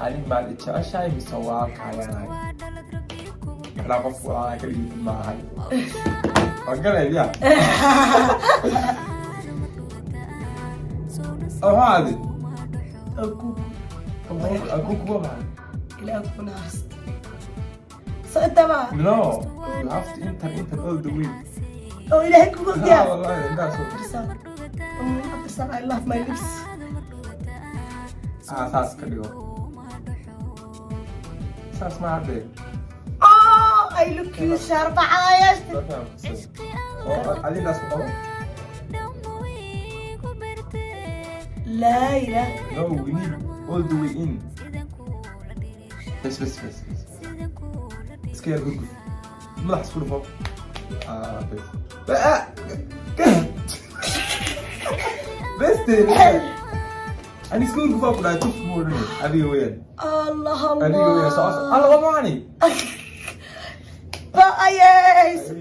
Aling mali siya ay misawa kaya nga. Nakapap po ang aking mahal. Huwag ka na niya. Oh, hadi. Aku ba? Kailangan ko na. So, ito ba? No. You have to enter all the way. Oh, ilahin ko ba niya? Wala, that's okay. I love my lips. Sas ka diyo. Sas mate. Oh, I look you sharp ayos. Alin das mo? La ilaha. No, we need all the way in. Bes. Scared good. Melax voor de pop. Bes. Beste. Ani school ko pa tuh mo rin. Adi wewe. Allah Adi wewe. Allah. Ala ko mo ani. Ba ayos.